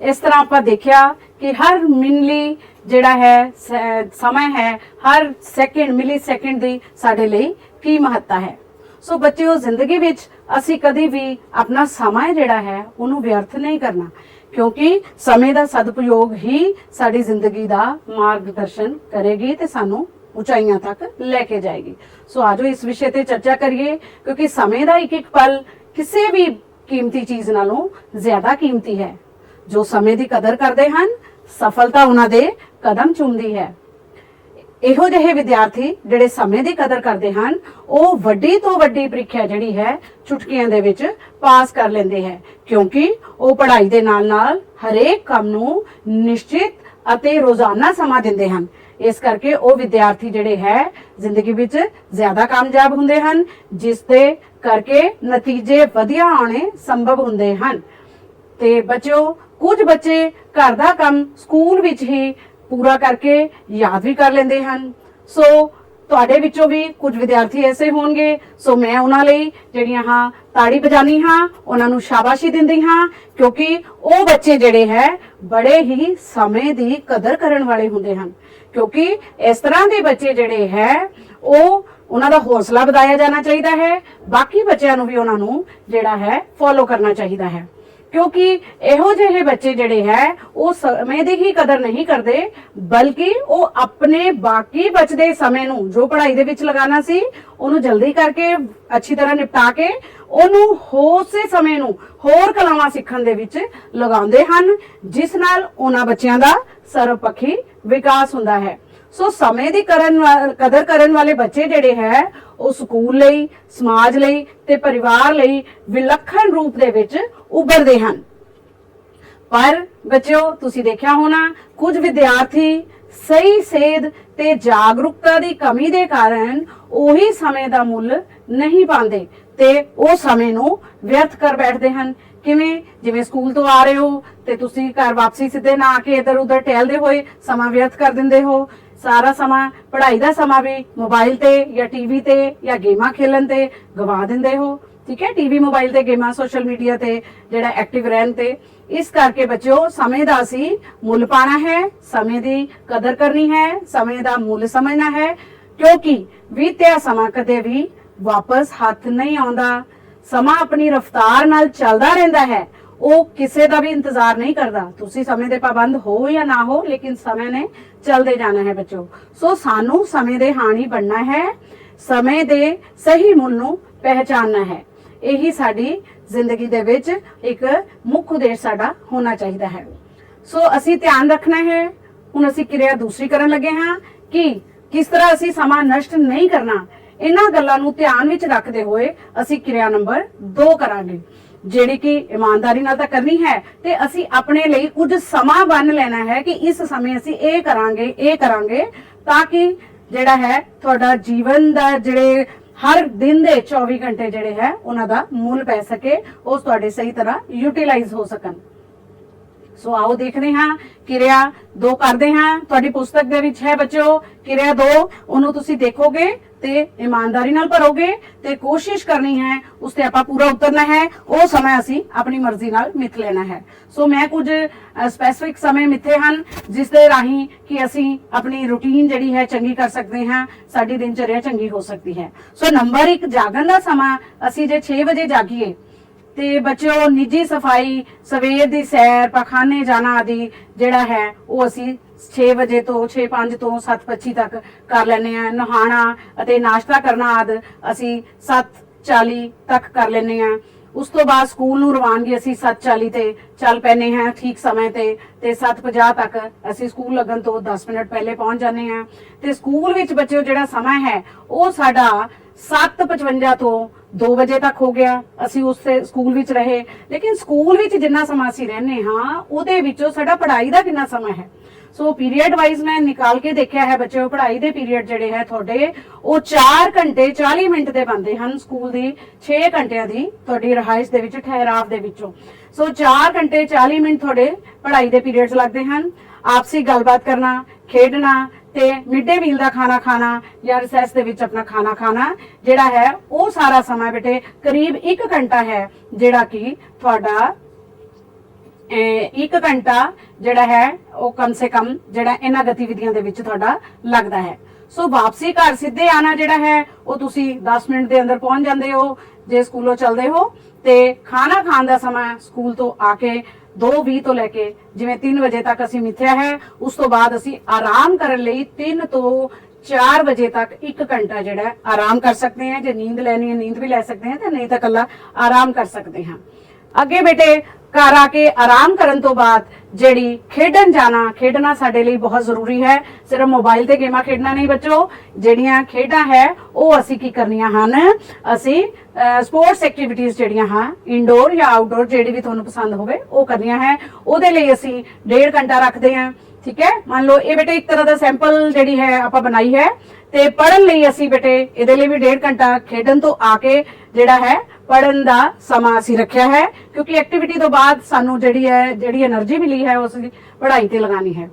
इस तरह आप देखिया कि हर मिनली जेड़ा है समय है, हर सैकेंड मिली सैकेंड दी साडे लई की महत्ता है। ਸੋ ਬੱਚਿਓ, ਜ਼ਿੰਦਗੀ ਵਿੱਚ ਅਸੀਂ ਕਦੀ ਵੀ ਆਪਣਾ ਸਮਾਂ ਜਿਹੜਾ ਹੈ ਉਹਨੂੰ ਵਿਅਰਥ ਨਹੀਂ ਕਰਨਾ, ਕਿਉਂਕਿ ਸਮੇਂ ਦਾ ਸਦਉਪਯੋਗ ਹੀ ਸਾਡੀ ਜ਼ਿੰਦਗੀ ਦਾ ਮਾਰਗਦਰਸ਼ਨ ਕਰੇਗੀ ਤੇ ਸਾਨੂੰ ਉਚਾਈਆਂ ਤੱਕ ਲੈ ਕੇ ਜਾਏਗੀ। ਸੋ ਆਜੋ ਇਸ ਵਿਸ਼ੇ ਤੇ ਚਰਚਾ ਕਰੀਏ, ਕਿਉਂਕਿ ਸਮੇਂ ਦਾ ਇੱਕ ਇੱਕ ਪਲ ਕਿਸੇ ਵੀ ਕੀਮਤੀ ਚੀਜ਼ ਨਾਲੋਂ ਜ਼ਿਆਦਾ ਕੀਮਤੀ ਹੈ। ਜੋ ਸਮੇਂ ਦੀ ਕਦਰ ਕਰਦੇ ਹਨ, ਸਫਲਤਾ ਉਹਨਾਂ ਦੇ ਕਦਮ ਚੁੰਮਦੀ ਹੈ। ਇਹੋ ਜਿਹੇ ਵਿਦਿਆਰਥੀ ਜਿਹੜੇ ਸਮੇਂ ਦੀ ਕਦਰ ਕਰਦੇ ਹਨ, ਉਹ ਵੱਡੀ ਤੋਂ ਵੱਡੀ ਪ੍ਰੀਖਿਆ ਜਿਹੜੀ ਹੈ ਚੁਟਕੀਆਂ ਦੇ ਵਿੱਚ ਪਾਸ ਕਰ ਲੈਂਦੇ ਹੈ, ਕਿਉਂਕਿ ਉਹ ਪੜ੍ਹਾਈ ਦੇ ਨਾਲ-ਨਾਲ ਹਰੇਕ ਕੰਮ ਨੂੰ ਨਿਸ਼ਚਿਤ ਅਤੇ ਰੋਜ਼ਾਨਾ ਸਮਾਂ ਦਿੰਦੇ ਹਨ। ਇਸ ਕਰਕੇ ਉਹ ਵਿਦਿਆਰਥੀ ਜਿਹੜੇ ਹੈ ਜ਼ਿੰਦਗੀ ਵਿੱਚ ਜ਼ਿਆਦਾ ਕਾਮਯਾਬ ਹੁੰਦੇ ਹਨ, ਜਿਸ ਦੇ ਕਰਕੇ ਨਤੀਜੇ ਵਧੀਆ ਆਉਣੇ ਸੰਭਵ ਹੁੰਦੇ ਹਨ। ਤੇ ਬੱਚਿਓ, ਕੁਝ ਬੱਚੇ ਘਰ ਦਾ ਕੰਮ ਸਕੂਲ ਵਿੱਚ ਹੀ ਪੂਰਾ ਕਰਕੇ ਯਾਦ ਵੀ ਕਰ ਲੈਂਦੇ ਹਨ। ਸੋ ਤੁਹਾਡੇ ਵਿੱਚੋਂ ਵੀ ਕੁਝ ਵਿਦਿਆਰਥੀ ਐਸੇ ਹੋਣਗੇ, ਸੋ ਮੈਂ ਉਹਨਾਂ ਲਈ ਜਿਹੜੀਆਂ ਤਾੜੀ ਵਜਾਨੀ ਹਾਂ, ਉਹਨਾਂ ਨੂੰ ਸ਼ਾਬਾਸ਼ੀ ਦਿੰਦੀ ਹਾਂ, ਕਿਉਂਕਿ ਉਹ ਬੱਚੇ ਜਿਹੜੇ ਹੈ ਬੜੇ ਹੀ ਸਮੇਂ ਦੀ ਕਦਰ ਕਰਨ ਵਾਲੇ ਹੁੰਦੇ ਹਨ। ਕਿਉਂਕਿ ਇਸ ਤਰ੍ਹਾਂ ਦੇ ਬੱਚੇ ਜਿਹੜੇ ਹੈ ਉਹਨਾਂ ਦਾ ਹੌਸਲਾ ਵਧਾਇਆ ਜਾਣਾ ਚਾਹੀਦਾ ਹੈ। ਬਾਕੀ ਬੱਚਿਆਂ ਨੂੰ ਵੀ ਉਹਨਾਂ ਨੂੰ ਜਿਹੜਾ ਹੈ ਫੋਲੋ ਕਰਨਾ ਚਾਹੀਦਾ ਹੈ, ਕਿਉਂਕਿ ਇਹੋ ਜਿਹੇ ਬੱਚੇ ਜਿਹੜੇ ਹੈ ਉਹ ਸਮੇਂ ਦੀ ਹੀ ਕਦਰ ਨਹੀਂ ਕਰਦੇ, ਬਲਕਿ ਉਹ ਆਪਣੇ ਬਾਕੀ ਬਚਦੇ ਸਮੇਂ ਨੂੰ ਜੋ ਪੜ੍ਹਾਈ ਦੇ ਵਿੱਚ ਲਗਾਉਣਾ ਸੀ ਉਹਨੂੰ ਜਲਦੀ ਕਰਕੇ ਅੱਛੀ ਤਰ੍ਹਾਂ ਨਿਪਟਾ ਕੇ ਉਹਨੂੰ ਉਸੇ ਸਮੇਂ ਨੂੰ ਹੋਰ ਕਲਾਵਾਂ ਸਿੱਖਣ ਦੇ ਵਿੱਚ ਲਗਾਉਂਦੇ ਹਨ, ਜਿਸ ਨਾਲ ਉਹਨਾਂ ਬੱਚਿਆਂ ਦਾ ਸਰਵਪੱਖੀ ਵਿਕਾਸ ਹੁੰਦਾ ਹੈ। ਸੋ ਸਮੇਂ ਦੀ ਕਦਰ ਕਰਨ ਵਾਲੇ ਬੱਚੇ ਜਿਹੜੇ ਹੈ ਉਹ ਸਕੂਲ ਲਈ, ਸਮਾਜ ਲਈ ਤੇ ਪਰਿਵਾਰ ਲਈ ਵਿਲੱਖਣ ਰੂਪ ਦੇ ਵਿੱਚ ਉੱਭਰਦੇ ਹਨ। ਪਰ ਬੱਚਿਓ, ਤੁਸੀਂ ਦੇਖਿਆ ਹੋਣਾ ਕੁਝ ਵਿਦਿਆਰਥੀ ਸਹੀ ਸੇਧ ਤੇ ਜਾਗਰੂਕਤਾ ਦੀ ਕਮੀ ਦੇ ਕਾਰਨ ਉਹੀ ਸਮੇਂ ਦਾ ਮੁੱਲ ਨਹੀਂ ਪਾਉਂਦੇ ਤੇ ਉਹ ਸਮੇਂ ਨੂੰ ਵਿਅਰਥ ਕਰ ਬੈਠਦੇ ਹਨ। ਕਿਵੇਂ? ਜਿਵੇਂ ਸਕੂਲ ਤੋਂ ਆ ਰਹੇ ਹੋ ਤੇ ਤੁਸੀਂ ਘਰ ਵਾਪਸੀ ਸਿੱਧੇ ਨਾ ਆ ਕੇ ਇੱਧਰ ਉੱਧਰ ਟਹਿਲਦੇ ਹੋਏ ਸਮਾਂ ਵਿਅਰਥ ਕਰ ਦਿੰਦੇ ਹੋ। ਸਾਰਾ ਸਮਾਂ, ਪੜ੍ਹਾਈ ਦਾ ਸਮਾਂ ਵੀ ਮੋਬਾਈਲ ਤੇ ਜਾਂ ਟੀਵੀ ਤੇ ਜਾਂ ਗੇਮਾਂ ਖੇਲਣ ਤੇ ਗਵਾ ਦਿੰਦੇ ਹੋ। ਠੀਕ ਹੈ, ਟੀਵੀ, ਮੋਬਾਈਲ ਤੇ ਗੇਮਾਂ, ਸੋਸ਼ਲ ਮੀਡੀਆ ਤੇ ਜਿਹੜਾ ਐਕਟਿਵ ਰਹਿਣ ਤੇ। ਇਸ ਕਰਕੇ ਬੱਚਿਓ, ਸਮੇਂ ਦਾ ਅਸੀਂ ਮੁੱਲ ਪਾਣਾ ਹੈ, ਸਮੇਂ ਦੀ ਕਦਰ ਕਰਨੀ ਹੈ, ਸਮੇਂ ਦਾ ਮੁੱਲ ਸਮਝਣਾ ਹੈ, ਕਿਉਂਕਿ ਬੀਤਿਆ ਸਮਾਂ ਕਦੇ ਵੀ ਵਾਪਸ ਹੱਥ ਨਹੀਂ ਆਉਂਦਾ। ਸਮਾਂ ਆਪਣੀ ਰਫ਼ਤਾਰ ਨਾਲ ਚੱਲਦਾ ਰਹਿੰਦਾ ਹੈ, ਉਹ ਕਿਸੇ ਦਾ ਵੀ ਇੰਤਜ਼ਾਰ ਨਹੀਂ ਕਰਦਾ। ਤੁਸੀਂ ਸਮੇਂ ਦੇ ਪਾਬੰਦ ਹੋ ਜਾਂ ਨਾ ਹੋ, ਲੇਕਿਨ ਸਮੇਂ ਨੇ ਚੱਲਦੇ ਜਾਣਾ ਹੈ ਬੱਚੋ। ਸੋ ਸਾਨੂੰ ਸਮੇਂ ਦੇ ਹਾਣੀ ਬਣਨਾ ਹੈ, ਸਮੇਂ ਦੇ ਸਹੀ ਮੁੱਲ ਨੂੰ ਪਹਿਚਾਨਣਾ ਹੈ। ਇਹੀ ਸਾਡੀ ਜ਼ਿੰਦਗੀ ਦੇ ਵਿੱਚ ਇੱਕ ਮੁੱਖ ਉਦੇਸ਼ ਸਾਡਾ ਹੋਣਾ ਚਾਹੀਦਾ ਹੈ। ਸੋ ਅਸੀਂ ਧਿਆਨ ਰੱਖਣਾ ਹੈ। ਹੁਣ ਅਸੀਂ ਕਿਰਿਆ ਦੂਸਰੀ ਕਰਨ ਲੱਗੇ ਹਾਂ ਕਿ ਕਿਸ ਤਰ੍ਹਾਂ ਅਸੀਂ ਸਮਾਂ ਨਸ਼ਟ ਨਹੀਂ ਕਰਨਾ। ਇਹਨਾਂ ਗੱਲਾਂ ਨੂੰ ਧਿਆਨ ਵਿੱਚ ਰੱਖਦੇ ਹੋਏ ਅਸੀਂ ਕਿਰਿਆ ਨੰਬਰ 2 ਕਰਾਂਗੇ, ਜਿਹੜੀ ਕਿ ਇਮਾਨਦਾਰੀ ਨਾਲ ਤਾਂ ਕਰਨੀ ਹੈ ਤੇ ਅਸੀਂ ਆਪਣੇ ਲਈ ਕੁਝ ਸਮਾਂ ਬੰਨ ਲੈਣਾ ਹੈ ਕਿ ਇਸ ਸਮੇਂ ਅਸੀਂ ਇਹ ਕਰਾਂਗੇ ਤਾਂ ਕਿ ਜਿਹੜਾ ਹੈ ਤੁਹਾਡਾ ਜੀਵਨ ਦਾ ਜਿਹੜੇ ਹਰ ਦਿਨ ਦੇ 24 ਘੰਟੇ ਜਿਹੜੇ ਹੈ ਉਹਨਾਂ ਦਾ ਮੁੱਲ ਪੈ ਸਕੇ, ਉਹ ਤੁਹਾਡੇ ਸਹੀ ਤਰ੍ਹਾਂ ਯੂਟਿਲਾਈਜ਼ ਹੋ ਸਕਣ। ਸੋ ਆਓ ਦੇਖਦੇ ਹਾਂ ਕਿਰਿਆ 2 ਕਰਦੇ ਹਾਂ। ਤੁਹਾਡੀ ਪੁਸਤਕ ਦੇ ਵਿੱਚ ਹੈ ਬੱਚਿਓ ਕਿਰਿਆ 2, ਉਹਨੂੰ ਤੁਸੀਂ ਦੇਖੋਗੇ ਤੇ ਇਮਾਨਦਾਰੀ ਨਾਲ ਭਰੋਗੇ ਤੇ ਕੋਸ਼ਿਸ਼ ਕਰਨੀ ਹੈ ਉਸ ਤੇ ਆਪਾਂ ਪੂਰਾ ਉਤਰਨਾ ਹੈ। ਉਹ ਸਮਾਂ ਅਸੀਂ ਆਪਣੀ ਮਰਜ਼ੀ ਨਾਲ ਮਿਥ ਲੈਣਾ ਹੈ। ਸੋ ਮੈਂ ਕੁਝ ਸਪੈਸਿਫਿਕ ਸਮੇਂ ਮਿੱਥੇ ਹਨ ਜਿਸ ਦੇ ਰਾਹੀਂ ਕਿ ਅਸੀਂ ਆਪਣੀ ਰੂਟੀਨ ਜਿਹੜੀ ਹੈ ਚੰਗੀ ਕਰ ਸਕਦੇ ਹਾਂ, ਸਾਡੀ ਦਿਨਚਰਿਆ ਚੰਗੀ ਹੋ ਸਕਦੀ ਹੈ। ਸੋ ਨੰਬਰ 1, ਜਾਗਣ ਦਾ ਸਮਾਂ। ਅਸੀਂ ਜੇ 6 ਵਜੇ ਜਾਗੀਏ ਤੇ ਬੱਚਿਓ ਨਿੱਜੀ ਸਫਾਈ, ਸਵੇਰ ਦੀ ਸੈਰ, ਪਖਾਨੇ ਜਾਣਾ ਆਦਿ ਜਿਹੜਾ ਹੈ ਉਹ ਅਸੀਂ 6 ਵਜੇ ਤੋਂ 6:05 ਤੋਂ 7:25 ਤੱਕ ਕਰ ਲੈਂਦੇ ਹਾਂ। ਨਹਾਣਾ ਅਤੇ ਨਾਸ਼ਤਾ ਕਰਨਾ ਆਦਿ ਅਸੀਂ 7:40 ਤੱਕ ਕਰ ਲੈਂਦੇ ਹਾਂ। ਉਸ ਤੋਂ ਬਾਅਦ ਸਕੂਲ ਨੂੰ ਰਵਾਨਗੀ ਅਸੀਂ 7:40 ਤੇ ਚੱਲ ਪੈਨੇ ਹਾਂ ਠੀਕ ਸਮੇਂ ਤੇ 7:50 ਤੱਕ ਅਸੀਂ ਸਕੂਲ ਲੱਗਣ ਤੋਂ 10 ਮਿੰਟ ਪਹਿਲੇ ਪਹੁੰਚ ਜਾਂਦੇ ਹਾਂ। ਤੇ ਸਕੂਲ ਵਿੱਚ ਬੱਚਿਓ ਜਿਹੜਾ ਸਮਾਂ ਹੈ ਉਹ ਸਾਡਾ 7:55 ਤੋਂ 2 ਵਜੇ ਤੱਕ ਹੋ ਗਿਆ। ਅਸੀਂ ਉਸ ਸਕੂਲ ਵਿੱਚ ਰਹੇ, ਲੇਕਿਨ ਸਕੂਲ ਵਿੱਚ ਜਿੰਨਾ ਸਮਾਂ ਅਸੀਂ ਰਹਿੰਦੇ ਹਾਂ ਉਹਦੇ ਵਿੱਚੋਂ ਸਾਡਾ ਪੜ੍ਹਾਈ ਦਾ ਕਿੰਨਾ ਸਮਾਂ ਹੈ। ਸੋ ਪੀਰੀਅਡ ਵਾਈਜ਼ ਮੈਂ ਨਿਕਾਲ ਕੇ ਦੇਖਿਆ ਹੈ ਬੱਚਿਓ, ਪੜ੍ਹਾਈ ਦੇ ਪੀਰੀਅਡ ਜਿਹੜੇ ਹੈ ਤੁਹਾਡੇ ਉਹ 4 ਘੰਟੇ 40 ਮਿੰਟ ਦੇ ਬਣਦੇ ਹਨ ਸਕੂਲ ਦੀ 6 ਘੰਟਿਆਂ ਦੀ ਤੁਹਾਡੀ ਰਿਹਾਇਸ਼ ਦੇ ਵਿੱਚ ਠਹਿਰਾਵ ਦੇ ਵਿੱਚੋਂ। ਸੋ 4 ਘੰਟੇ 40 ਮਿੰਟ ਤੁਹਾਡੇ ਪੜ੍ਹਾਈ ਦੇ ਪੀਰੀਅਡਸ ਲੱਗਦੇ ਹਨ। ਆਪਸੀ ਗੱਲਬਾਤ ਕਰਨਾ, ਖੇਡਣਾ ਤੇ ਮਿਡ ਡੇ ਮੀਲ ਦਾ ਖਾਣਾ ਖਾਣਾ ਜਾਂ ਰਿਸੈਸ ਦੇ ਵਿੱਚ ਆਪਣਾ ਖਾਣਾ ਖਾਣਾ ਜਿਹੜਾ ਹੈ ਉਹ ਸਾਰਾ ਸਮਾਂ ਬੇਟੇ ਕਰੀਬ 1 ਘੰਟਾ ਹੈ ਜਿਹੜਾ ਕਿ ਤੁਹਾਡਾ 1 ਘੰਟਾ ਜਿਹੜਾ ਹੈ ਉਹ ਕਮ ਸੇ ਕਮ ਜਿਹੜਾ ਇਹਨਾਂ ਗਤੀਵਿਧੀਆਂ ਦੇ ਵਿੱਚ ਤੁਹਾਡਾ ਲੱਗਦਾ ਹੈ। ਸੋ ਵਾਪਸੀ ਘਰ ਸਿੱਧੇ ਆਣਾ ਜਿਹੜਾ ਹੈ ਉਹ ਤੁਸੀਂ 10 ਮਿੰਟ ਦੇ ਅੰਦਰ ਪਹੁੰਚ ਜਾਂਦੇ ਹੋ ਜੇ ਸਕੂਲੋਂ ਚੱਲਦੇ ਹੋ। ਤੇ ਖਾਣਾ ਖਾਣ ਦਾ ਸਮਾਂ ਸਕੂਲ ਤੋਂ ਆ ਕੇ 2:20 ਤੋਂ ਲੈ ਕੇ ਜਿਵੇਂ 3 ਵਜੇ ਤੱਕ ਅਸੀਂ ਮਿੱਥਿਆ ਹੈ। ਉਸ ਤੋਂ ਬਾਅਦ ਅਸੀਂ ਆਰਾਮ ਕਰਨ ਲਈ 3 ਤੋਂ 4 ਵਜੇ ਤੱਕ 1 ਘੰਟਾ ਜਿਹੜਾ ਆਰਾਮ ਕਰ ਸਕਦੇ ਹਾਂ। ਜੇ ਨੀਂਦ ਲੈਣੀ ਹੈ ਨੀਂਦ ਵੀ ਲੈ ਸਕਦੇ ਹਾਂ, ਤੇ ਨਹੀਂ ਤਾਂ ਕੱਲਾ ਆਰਾਮ ਕਰ ਸਕਦੇ ਹਾਂ। ਅੱਗੇ ਬੇਟੇ ਘਰ ਆ ਕੇ ਆਰਾਮ ਕਰਨ ਤੋਂ ਬਾਅਦ ਜਿਹੜੀ ਖੇਡਣਾ ਸਾਡੇ ਲਈ ਬਹੁਤ ਜ਼ਰੂਰੀ ਹੈ। ਸਿਰਫ ਮੋਬਾਈਲ ਤੇ ਗੇਮਾਂ ਖੇਡਣਾ ਨਹੀਂ ਬੱਚੋ, ਜਿਹੜੀਆਂ ਖੇਡਾਂ ਹੈ ਉਹ ਅਸੀਂ ਕੀ ਕਰਨੀਆਂ ਹਨ, ਅਸੀਂ ਸਪੋਰਟਸ ਐਕਟੀਵਿਟੀਜ਼ ਜਿਹੜੀਆਂ ਹਾਂ ਇਨਡੋਰ ਜਾਂ ਆਊਟਡੋਰ ਜਿਹੜੀ ਵੀ ਤੁਹਾਨੂੰ ਪਸੰਦ ਹੋਵੇ ਉਹ ਕਰਨੀਆਂ ਹੈ। ਉਹਦੇ ਲਈ ਅਸੀਂ 1.5 ਘੰਟਾ ਰੱਖਦੇ ਹਾਂ। ਠੀਕ ਹੈ, ਮੰਨ ਲਓ ਇਹ ਬੇਟੇ ਇੱਕ ਤਰ੍ਹਾਂ ਦਾ ਸੈਂਪਲ ਜਿਹੜੀ ਹੈ ਆਪਾਂ ਬਣਾਈ ਹੈ। ਤੇ ਪੜਨ ਲਈ ਅਸੀਂ ਬੇਟੇ ਇਹਦੇ ਲਈ ਵੀ 1.5 ਘੰਟਾ, ਖੇਡਣ ਤੋਂ ਆ ਕੇ ਜਿਹੜਾ ਹੈ ਪੜਨ ਦਾ ਸਮਾਂ ਅਸੀਂ ਰੱਖਿਆ ਹੈ, ਕਿਉਂਕਿ ਐਕਟੀਵਿਟੀ ਤੋਂ ਬਾਅਦ ਸਾਨੂੰ ਜਿਹੜੀ એનર્ਜੀ ਮਿਲੀ ਹੈ ਉਸ ਪੜ੍ਹਾਈ ਤੇ ਲਗਾਣੀ ਹੈ।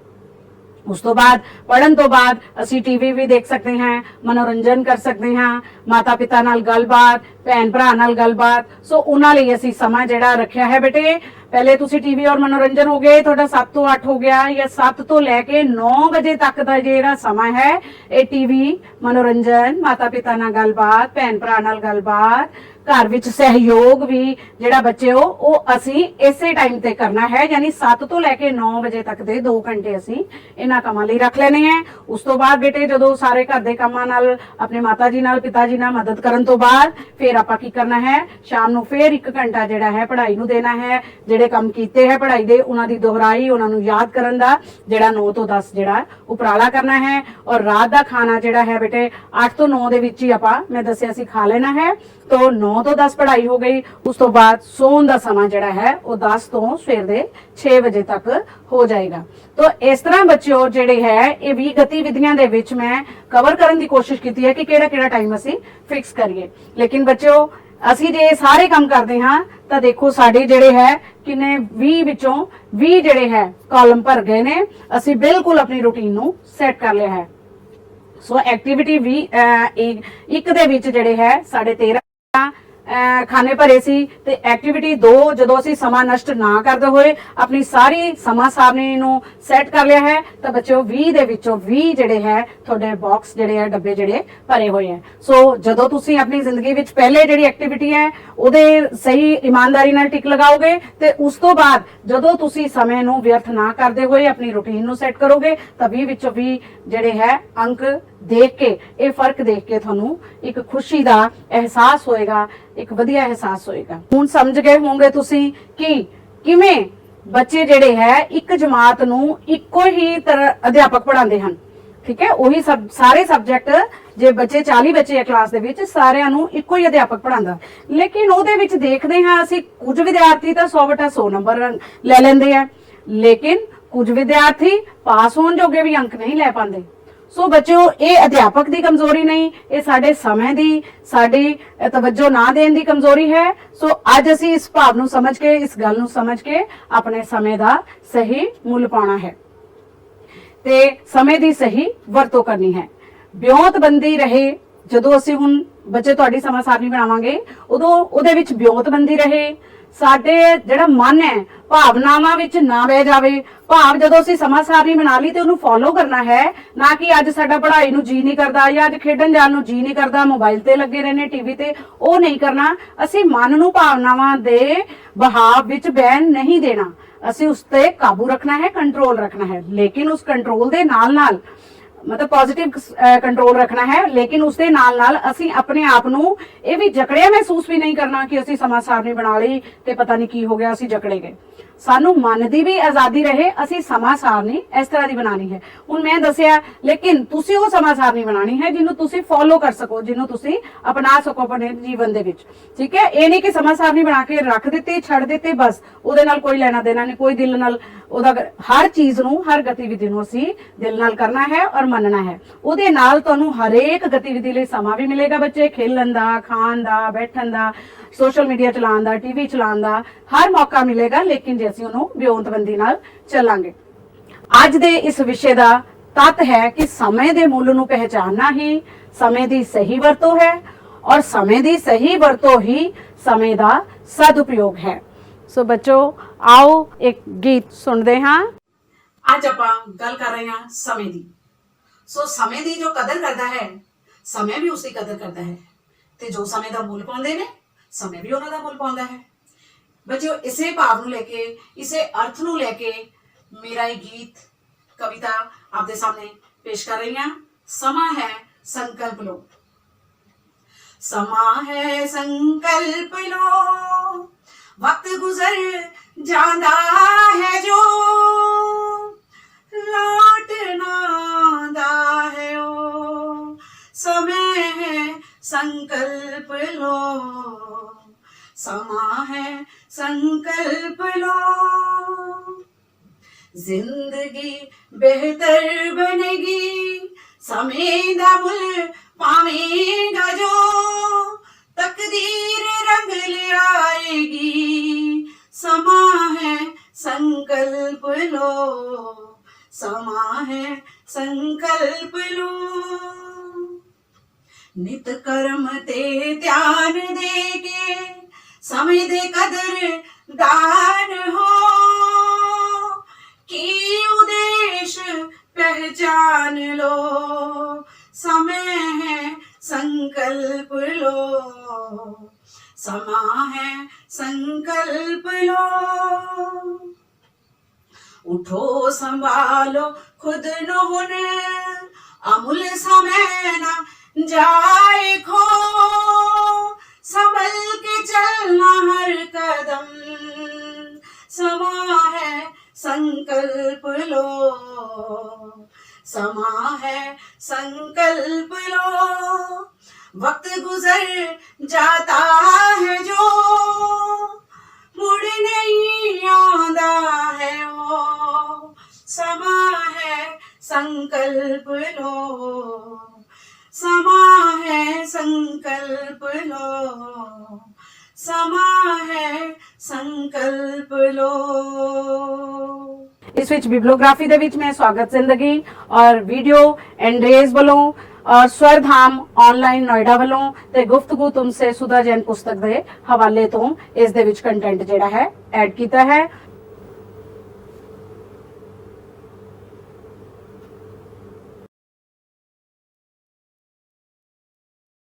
ਉਸ ਤੋਂ ਬਾਅਦ ਪੜਨ ਤੋਂ ਬਾਅਦ ਅਸੀਂ ਟੀਵੀ ਵੀ ਦੇਖ ਸਕਦੇ ਹਾਂ, ਮਨੋਰੰਜਨ ਕਰ ਸਕਦੇ ਹਾਂ, ਮਾਤਾ ਪਿਤਾ ਨਾਲ ਗੱਲਬਾਤ, ਭੈਣ ਭਰਾ ਨਾਲ ਗੱਲਬਾਤ। ਸੋ ਉਹਨਾਂ ਲਈ ਅਸੀਂ ਸਮਾਂ ਜਿਹੜਾ ਰੱਖਿਆ ਹੈ ਬੇਟੇ, ਪਹਿਲੇ ਤੁਸੀਂ ਟੀਵੀ ਔਰ ਮਨੋਰੰਜਨ ਹੋ ਗਏ, ਤੁਹਾਡਾ 7 ਤੋਂ 8 ਹੋ ਗਿਆ, ਜਾਂ 7 ਤੋਂ ਲੈ ਕੇ 9 ਵਜੇ ਤੱਕ ਦਾ ਜਿਹੜਾ ਸਮਾਂ ਹੈ ਇਹ ਟੀਵੀ, ਮਨੋਰੰਜਨ, ਮਾਤਾ ਪਿਤਾ ਨਾਲ ਗੱਲਬਾਤ, ਭੈਣ ਭਰਾ ਨਾਲ ਗੱਲਬਾਤ, ਘਰ ਵਿੱਚ ਸਹਿਯੋਗ ਵੀ ਜਿਹੜਾ ਬੱਚੇ ਉਹ ਅਸੀਂ ਇਸੇ ਟਾਈਮ ਤੇ ਕਰਨਾ ਹੈ। ਯਾਨੀ 7 ਤੋਂ ਲੈ ਕੇ 9 ਵਜੇ ਤੱਕ ਦੇ 2 ਘੰਟੇ ਅਸੀਂ ਇਹਨਾਂ ਕੰਮਾਂ ਲਈ ਰੱਖ ਲੈਣੇ ਹੈ। ਉਸ ਤੋਂ ਬਾਅਦ ਬੇਟੇ ਜਦੋਂ ਸਾਰੇ ਘਰ ਦੇ ਕੰਮਾਂ ਨਾਲ ਆਪਣੇ ਮਾਤਾ ਜੀ ਨਾਲ ਪਿਤਾ ਜੀ ਨਾਲ ਮਦਦ ਕਰਨ ਤੋਂ ਬਾਅਦ ਫਿਰ ਆਪਾਂ ਕੀ ਕਰਨਾ ਹੈ, ਸ਼ਾਮ ਨੂੰ ਫਿਰ 1 ਘੰਟਾ ਜਿਹੜਾ ਹੈ ਪੜ੍ਹਾਈ ਨੂੰ ਦੇਣਾ ਹੈ। ਜਿਹੜੇ ਕੰਮ ਕੀਤੇ ਹੈ ਪੜ੍ਹਾਈ ਦੇ ਉਹਨਾਂ ਦੀ ਦੁਹਰਾਈ, ਉਹਨਾਂ ਨੂੰ ਯਾਦ ਕਰਨ ਦਾ ਜਿਹੜਾ 9 ਤੋਂ 10 ਜਿਹੜਾ ਉਪਰਾਲਾ ਕਰਨਾ ਹੈ। ਔਰ ਰਾਤ ਦਾ ਖਾਣਾ ਜਿਹੜਾ ਹੈ ਬੇਟੇ 8 ਤੋਂ 9 ਦੇ ਵਿੱਚ ਹੀ ਆਪਾਂ ਮੈਂ ਦੱਸਿਆ ਸੀ ਖਾ ਲੈਣਾ ਹੈ। तो 9 ਤੋਂ 10 ਪੜ੍ਹਾਈ ਹੋ ਗਈ। ਉਸ ਤੋਂ ਬਾਅਦ ਸੌਣ ਦਾ ਸਮਾਂ ਜਿਹੜਾ ਹੈ ਉਹ 10 ਤੋਂ ਸਵੇਰ ਦੇ 6 ਵਜੇ ਤੱਕ ਹੋ ਜਾਏਗਾ। तो ਇਸ ਤਰ੍ਹਾਂ ਬੱਚਿਓ ਜਿਹੜੇ ਹੈ ਇਹ 20 ਗਤੀਵਿਧੀਆਂ ਦੇ ਵਿੱਚ ਮੈਂ ਕਵਰ ਕਰਨ ਦੀ ਕੋਸ਼ਿਸ਼ ਕੀਤੀ ਹੈ ਕਿ ਕਿਹੜਾ ਟਾਈਮ ਅਸੀਂ ਫਿਕਸ ਕਰੀਏ। ਲੇਕਿਨ ਬੱਚਿਓ ਅਸੀਂ ਜੇ ਸਾਰੇ ਕੰਮ ਕਰਦੇ ਹਾਂ ਤਾਂ ਦੇਖੋ ਸਾਡੇ ਜਿਹੜੇ ਹੈ ਕਿੰਨੇ 20 ਵਿੱਚੋਂ 20 ਜਿਹੜੇ ਹੈ ਕਾਲਮ ਭਰ ਗਏ ਨੇ। ਅਸੀਂ ਬਿਲਕੁਲ ਆਪਣੀ ਰੂਟੀਨ ਨੂੰ ਸੈੱਟ ਕਰ ਲਿਆ ਹੈ। ਸੋ ਐਕਟੀਵਿਟੀ ਵੀ ਇੱਕ ਦੇ ਵਿੱਚ ਜਿਹੜੇ ਹੈ 13.5 ਖਾਨੇ ਭਰੇ ਸੀ ਤੇ ਐਕਟੀਵਿਟੀ 2 ਜਦੋਂ ਅਸੀਂ ਸਮਾਂ ਨਸ਼ਟ ਨਾ ਕਰਦੇ ਹੋਏ ਆਪਣੀ ਸਾਰੀ ਸਮਾਂ ਸਾਰਣੀ ਨੂੰ ਸੈੱਟ ਕਰ ਲਿਆ ਹੈ ਤਾਂ ਬੱਚਿਓ 20 ਦੇ ਵਿੱਚੋਂ 20 ਜਿਹੜੇ ਹੈ ਤੁਹਾਡੇ ਬਾਕਸ ਜਿਹੜੇ ਹੈ ਡੱਬੇ ਜਿਹੜੇ ਭਰੇ ਹੋਏ ਹੈ। ਸੋ ਜਦੋਂ ਤੁਸੀਂ ਆਪਣੀ ਜ਼ਿੰਦਗੀ ਵਿੱਚ ਪਹਿਲੇ ਜਿਹੜੀ ਐਕਟੀਵਿਟੀ ਹੈ ਉਹਦੇ ਸਹੀ ਇਮਾਨਦਾਰੀ ਨਾਲ ਟਿਕ ਲਗਾਓਗੇ ਤੇ ਉਸ ਤੋਂ ਬਾਅਦ ਜਦੋਂ ਤੁਸੀਂ ਸਮੇਂ ਨੂੰ ਵਿਅਰਥ ਨਾ ਕਰਦੇ ਹੋਏ ਆਪਣੀ ਰੂਟੀਨ ਨੂੰ ਸੈੱਟ ਕਰੋਗੇ ਤਾਂ 20 ਵਿੱਚੋਂ 20 ਜਿਹੜੇ ਹੈ ਅੰਕ ਦੇਖ ਕੇ ਇਹ ਫਰਕ ਦੇਖ ਕੇ ਤੁਹਾਨੂੰ ਇੱਕ ਖੁਸ਼ੀ ਦਾ ਅਹਿਸਾਸ ਹੋਏਗਾ, ਇੱਕ ਵਧੀਆ ਅਹਿਸਾਸ ਹੋਏਗਾ। ਹੁਣ ਸਮਝ ਗਏ ਹੋਵੋਗੇ ਤੁਸੀਂ ਕਿ ਕਿਵੇਂ ਬੱਚੇ ਜਿਹੜੇ ਹੈ ਇੱਕ ਜਮਾਤ ਨੂੰ ਇੱਕੋ ਹੀ ਤਰ੍ਹਾਂ ਅਧਿਆਪਕ ਪੜ੍ਹਾਉਂਦੇ ਹਨ। ਠੀਕ ਹੈ, ਉਹੀ ਸਾਰੇ ਸਬਜੈਕਟ ਜੇ ਬੱਚੇ 40 ਬੱਚੇ ਆ ਕਲਾਸ ਦੇ ਵਿੱਚ ਸਾਰਿਆਂ ਨੂੰ ਇੱਕੋ ਹੀ ਅਧਿਆਪਕ ਪੜ੍ਹਾਉਂਦਾ, ਲੇਕਿਨ ਉਹਦੇ ਵਿੱਚ ਦੇਖਦੇ ਹਾਂ ਅਸੀਂ ਕੁਝ ਵਿਦਿਆਰਥੀ ਤਾਂ 100/100 ਨੰਬਰ ਲੈ ਲੈਂਦੇ ਆ, ਲੇਕਿਨ ਕੁਝ ਵਿਦਿਆਰਥੀ ਪਾਸ ਹੋਣ ਜੋਗੇ ਵੀ ਅੰਕ ਨਹੀਂ ਲੈ ਪਾਉਂਦੇ। ਸੋ ਬੱਚਿਓ ਇਹ ਅਧਿਆਪਕ ਦੀ ਕਮਜ਼ੋਰੀ ਨਹੀਂ, ਇਹ ਸਾਡੇ ਸਮੇਂ ਦੀ ਸਾਡੀ ਤਵੱਜੋ ਨਾ ਦੇਣ ਦੀ ਕਮਜ਼ੋਰੀ ਹੈ। ਸੋ ਅੱਜ ਅਸੀਂ ਇਸ ਭਾਵ ਨੂੰ ਸਮਝ ਕੇ ਇਸ ਗੱਲ ਨੂੰ ਸਮਝ ਕੇ ਆਪਣੇ ਸਮੇਂ ਦਾ ਸਹੀ ਮੁੱਲ ਪਾਉਣਾ ਹੈ ਤੇ ਸਮੇਂ ਦੀ ਸਹੀ ਵਰਤੋਂ ਕਰਨੀ ਹੈ। ਵਿਉਂਤਬੰਦੀ ਰਹੇ, ਜਦੋਂ ਅਸੀਂ ਹੁਣ ਬੱਚੇ ਤੁਹਾਡੀ ਸਮਾਂ ਸਾਰਣੀ ਬਣਾਵਾਂਗੇ ਉਦੋਂ ਉਹਦੇ ਵਿੱਚ ਵਿਉਂਤਬੰਦੀ ਰਹੇ, ਸਾਡੇ ਜਿਹੜਾ ਮਨ ਹੈ ਭਾਵਨਾਵਾਂ ਵਿੱਚ ਨਾ ਬਹਿ ਜਾਵੇ। ਭਾਵ ਜਦੋਂ ਅਸੀਂ ਸਮਾਂ ਸਾਰਣੀ ਬਣਾ ਲਈ ਤੇ ਉਹਨੂੰ ਫੋਲੋ ਕਰਨਾ ਹੈ, ਨਾ ਕਿ ਅੱਜ ਸਾਡਾ ਪੜ੍ਹਾਈ ਨੂੰ ਜੀ ਨਹੀਂ ਕਰਦਾ ਜਾਂ ਅੱਜ ਖੇਡਣ ਜਾਣ ਨੂੰ ਜੀ ਨਹੀਂ ਕਰਦਾ, ਮੋਬਾਈਲ ਤੇ ਲੱਗੇ ਰਹਿੰਦੇ ਟੀਵੀ ਤੇ, ਉਹ ਨਹੀਂ ਕਰਨਾ। ਅਸੀਂ ਮਨ ਨੂੰ ਭਾਵਨਾਵਾਂ ਦੇ ਬਹਾਵ ਵਿੱਚ ਬਹਿਣ ਨਹੀਂ ਦੇਣਾ, ਅਸੀਂ ਉਸ ਤੇ ਕਾਬੂ ਰੱਖਣਾ ਹੈ, ਕੰਟਰੋਲ ਰੱਖਣਾ ਹੈ। ਲੇਕਿਨ ਉਸ ਕੰਟਰੋਲ ਦੇ ਨਾਲ मतलब पॉजिटिव कंट्रोल रखना है, लेकिन उसके नाल नाल असी अपने आप नू ये भी जकड़िया महसूस भी नहीं करना कि असी समा सारणी बना ली ते पता नहीं की हो गया असी जकड़े गए। सानू मन दी भी आजादी रहे, असी समा सारणी इस तरह की बनानी है। हुण मैं दसिया, लेकिन तुसी वो समा सारणी बनानी है जिन्हों तुसी फॉलो कर सको, जिन्हों तुसी अपना सको अपने जीवन दे विच। ठीक है, ये नहीं कि समा सारणी बना के रख दित्ती छड़ दित्ते बस उहदे नाल कोई लेना देना नहीं, कोई दिल नाल ਉਹਦਾ हर चीज ਨੂੰ हर गतिविधि ਨੂੰ ਅਸੀਂ ਦਿਲ ਨਾਲ ਕਰਨਾ ਹੈ ਔਰ ਮੰਨਣਾ ਹੈ। ਉਹਦੇ ਨਾਲ ਤੁਹਾਨੂੰ ਹਰੇਕ ਗਤੀਵਿਧੀ ਲਈ ਸਮਾਂ ਵੀ ਮਿਲੇਗਾ ਬੱਚੇ, ਖੇਲਣ ਦਾ, ਖਾਣ ਦਾ, ਬੈਠਣ ਦਾ, ਸੋਸ਼ਲ ਮੀਡੀਆ ਚਲਾਉਣ ਦਾ, ਟੀਵੀ ਚਲਾਉਣ ਦਾ ਹਰ ਮੌਕਾ ਮਿਲੇਗਾ, ਲੇਕਿਨ ਜੇ ਅਸੀਂ ਉਹਨੂੰ ਵਿਉਂਤਬੰਦੀ ਨਾਲ ਚੱਲਾਂਗੇ। ਅੱਜ ਦੇ ਇਸ ਵਿਸ਼ੇ ਦਾ ਤੱਤ ਹੈ ਕਿ ਸਮੇਂ ਦੇ ਮੁੱਲ ਨੂੰ ਪਹਿਚਾਨਣਾ ਹੀ ਸਮੇਂ ਦੀ ਸਹੀ ਵਰਤੋਂ ਹੈ ਔਰ ਸਮੇਂ ਦੀ ਸਹੀ ਵਰਤੋਂ ਹੀ ਸਮੇਂ ਦਾ ਸਦਉਪਯੋਗ ਹੈ। ਸੋ ਬੱਚੋ ਆਓ ਇੱਕ ਗੀਤ ਸੁਣਦੇ ਹਾਂ। ਅੱਜ ਆਪਾਂ ਗੱਲ ਕਰ ਰਹੇ ਹਾਂ ਸਮੇਂ ਦੀ। ਸੋ ਸਮੇਂ ਦੀ ਜੋ ਕਦਰ ਕਰਦਾ ਹੈ, ਸਮੇਂ ਵੀ ਉਸਦੀ ਕਦਰ ਕਰਦਾ ਹੈ, ਤੇ ਜੋ ਸਮੇਂ ਦਾ ਮੁੱਲ ਪਾਉਂਦੇ ਨੇ, ਸਮੇਂ ਵੀ ਉਹਨਾਂ ਦਾ ਮੁੱਲ ਪਾਉਂਦਾ ਹੈ। ਬੱਚਿਓ ਇਸੇ ਭਾਵ ਨੂੰ ਲੈ ਕੇ, ਇਸੇ ਅਰਥ ਨੂੰ ਲੈ ਕੇ ਮੇਰਾ ਇਹ ਗੀਤ ਕਵਿਤਾ ਆਪਦੇ ਸਾਹਮਣੇ ਪੇਸ਼ ਕਰ ਰਹੀ ਹਾਂ। ਸਮਾਂ ਹੈ ਸੰਕਲਪ ਲੋ। ਸਮਾਂ ਹੈ ਸੰਕਲਪ ਲੋ, ਵਕਤ ਗੁਜ਼ਰ ਜਾਂਦਾ ਹੈ ਜੋ, ਲौट ना आंदा है ओ। समय है संकल्प लो, समा है संकल्प लो। जिंदगी बेहतर बनेगी, समय दा मुल पावेगा जो, तकदीर रंग ले आएगी। समा है संकल्प लो, समा है संकल्प लो। नित कर्म ते ध्यान दे के, समय दे कदरदान हो, की उद्देश्य पहचान लो। समय है संकल्प लो, समा है संकल्प लो। उठो संभालो खुद नु हुन, अमूल समय ना जाए खो, संभल के चलना हर कदम। समा है संकल्प लो, समा है संकल्प लो। वक्त गुजर जाता है जो, मुड़ नहीं आंदा है वो। समा है संकल्प लो, समा है संकल्प लो, समा है संकल्प लो। ਇਸ ਵਿੱਚ ਬਿਬਲੀਓਗ੍ਰਾਫੀ ਦੇ ਵਿੱਚ ਮੈਂ ਸਵਾਗਤ ਜ਼ਿੰਦਗੀ ਔਰ ਵੀਡੀਓ ਐਂਡਰੇਜ਼ ਵੱਲੋਂ ਔਰ ਸਵਰਧਾਮ ਆਨਲਾਈਨ ਨੋਇਡਾ ਵੱਲੋਂ ਤੇ ਗੁਫ਼ਤਗੂ ਤੁਮਸੇ ਸੁਧਾ ਜੈਨ ਪੁਸਤਕ ਦੇ ਹਵਾਲੇ ਤੋਂ ਇਸ ਦੇ ਵਿੱਚ ਕੰਟੈਂਟ ਜਿਹੜਾ ਹੈ ਐਡ ਕੀਤਾ ਹੈ।